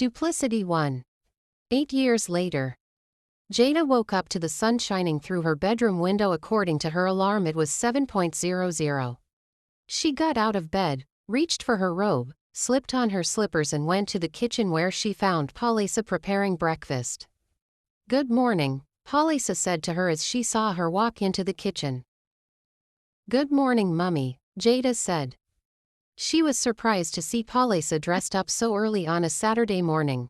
Duplicity 1. 8 years later. Jada woke up to the sun shining through her bedroom window. According to her alarm, it was 7:00. She got out of bed, reached for her robe, slipped on her slippers and went to the kitchen where she found Polisa preparing breakfast. "Good morning," Polisa said to her as she saw her walk into the kitchen. "Good morning, Mummy," Jada said. She was surprised to see Polisa dressed up so early on a Saturday morning.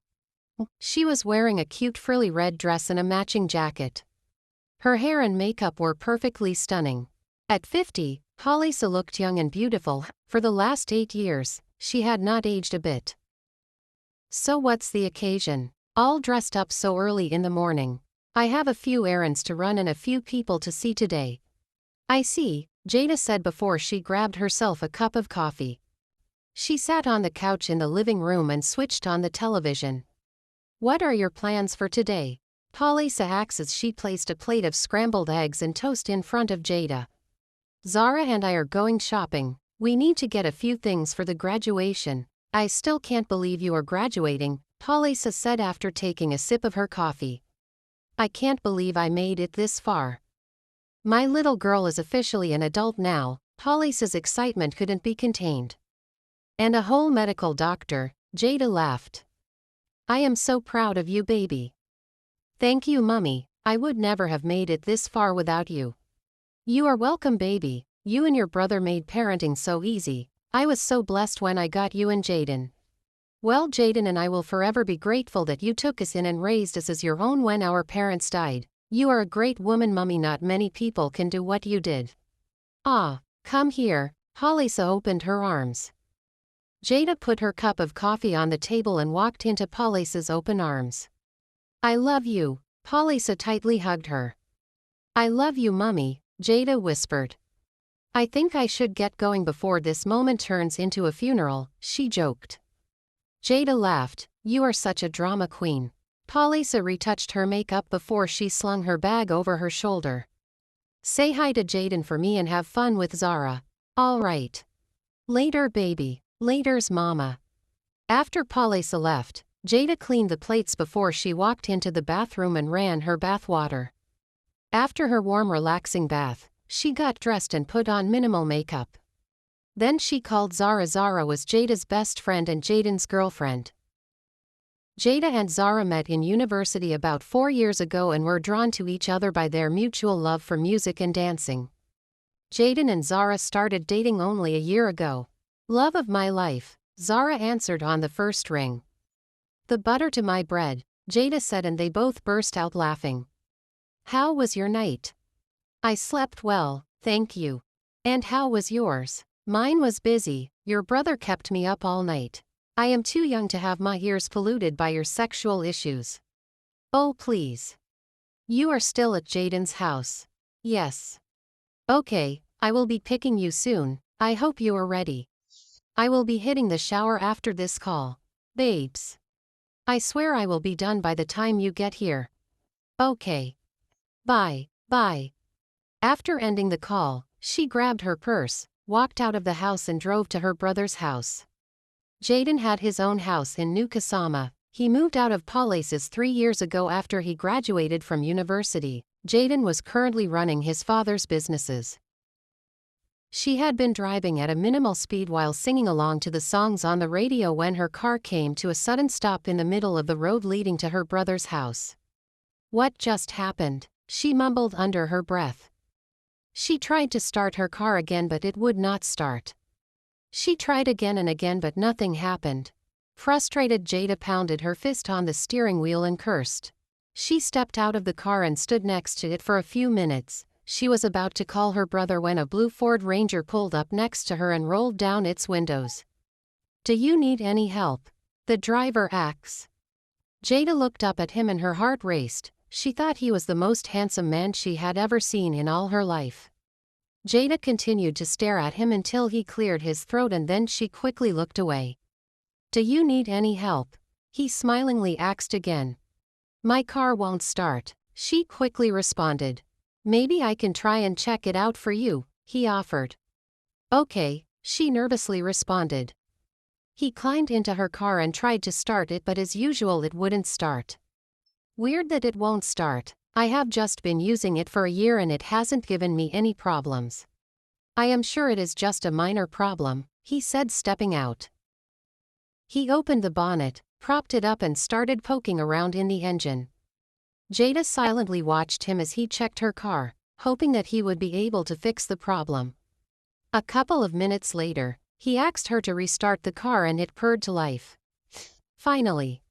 She was wearing a cute frilly red dress and a matching jacket. Her hair and makeup were perfectly stunning. At 50, Polisa looked young and beautiful. For the last 8 years, she had not aged a bit. "So what's the occasion? All dressed up so early in the morning?" "I have a few errands to run and a few people to see today." "I see," Jada said before she grabbed herself a cup of coffee. She sat on the couch in the living room and switched on the television. "What are your plans for today?" Polisa asked as she placed a plate of scrambled eggs and toast in front of Jada. "Zara and I are going shopping. We need to get a few things for the graduation." "I still can't believe you are graduating," Polisa said after taking a sip of her coffee. "I can't believe I made it this far. My little girl is officially an adult now." Polisa's excitement couldn't be contained. "And a whole medical doctor," Jada laughed. "I am so proud of you, baby." "Thank you, Mummy. I would never have made it this far without you." "You are welcome, baby. You and your brother made parenting so easy. I was so blessed when I got you and Jaden." "Well, Jaden and I will forever be grateful that you took us in and raised us as your own when our parents died. You are a great woman, Mummy. Not many people can do what you did." "Ah, come here." Polisa opened her arms. Jada put her cup of coffee on the table and walked into Polisa's open arms. "I love you." Polisa tightly hugged her. "I love you, Mummy," Jada whispered. "I think I should get going before this moment turns into a funeral," she joked. Jada laughed. "You are such a drama queen." Polisa retouched her makeup before she slung her bag over her shoulder. "Say hi to Jaden for me and have fun with Zara." "All right. Later, baby." "Later's, Mama." After Polisa left, Jada cleaned the plates before she walked into the bathroom and ran her bath water. After her warm, relaxing bath, she got dressed and put on minimal makeup. Then she called Zara. Zara was Jada's best friend and Jaden's girlfriend. Jada and Zara met in university about 4 years ago and were drawn to each other by their mutual love for music and dancing. Jaden and Zara started dating only a year ago. "Love of my life," Zara answered on the first ring. "The butter to my bread," Jada said, and they both burst out laughing. "How was your night?" "I slept well, thank you." "And how was yours?" "Mine was busy. Your brother kept me up all night." "I am too young to have my ears polluted by your sexual issues." "Oh, please. You are still at Jaden's house?" "Yes." "Okay, I will be picking you soon. I hope you are ready." "I will be hitting the shower after this call." "Babes. I swear I will be done by the time you get here." "Okay. Bye, bye." After ending the call, she grabbed her purse, walked out of the house and drove to her brother's house. Jaden had his own house in New Kasama. He moved out of Polisa's 3 years ago after he graduated from university. Jaden was currently running his father's businesses. She had been driving at a minimal speed while singing along to the songs on the radio when her car came to a sudden stop in the middle of the road leading to her brother's house. "What just happened?" she mumbled under her breath. She tried to start her car again but it would not start. She tried again and again but nothing happened. Frustrated, Jada pounded her fist on the steering wheel and cursed. She stepped out of the car and stood next to it for a few minutes. She was about to call her brother when a blue Ford Ranger pulled up next to her and rolled down its windows. "Do you need any help?" the driver asked. Jada looked up at him and her heart raced. She thought he was the most handsome man she had ever seen in all her life. Jada continued to stare at him until he cleared his throat and then she quickly looked away. "Do you need any help?" he smilingly asked again. "My car won't start," she quickly responded. "Maybe I can try and check it out for you," he offered. "Okay," she nervously responded. He climbed into her car and tried to start it, but as usual it wouldn't start. Weird that it won't start. I have just been using it for a year and it hasn't given me any problems. I am sure it is just a minor problem, he said, stepping out. He opened the bonnet, propped it up and started poking around in the engine. Jada silently watched him as he checked her car, hoping that he would be able to fix the problem. A couple of minutes later, he asked her to restart the car and it purred to life. Finally.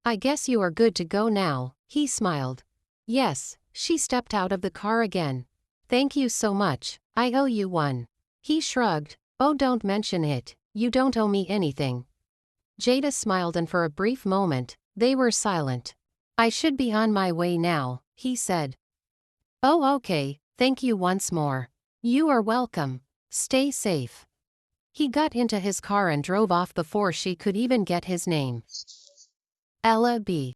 I guess you are good to go now, he smiled. Yes, she stepped out of the car again. Thank you so much, I owe you one. He shrugged. Oh, don't mention it, you don't owe me anything. Jada smiled and for a brief moment, they were silent. I should be on my way now, he said. Oh, okay, thank you once more. You are welcome. Stay safe. He got into his car and drove off before she could even get his name. Ella B.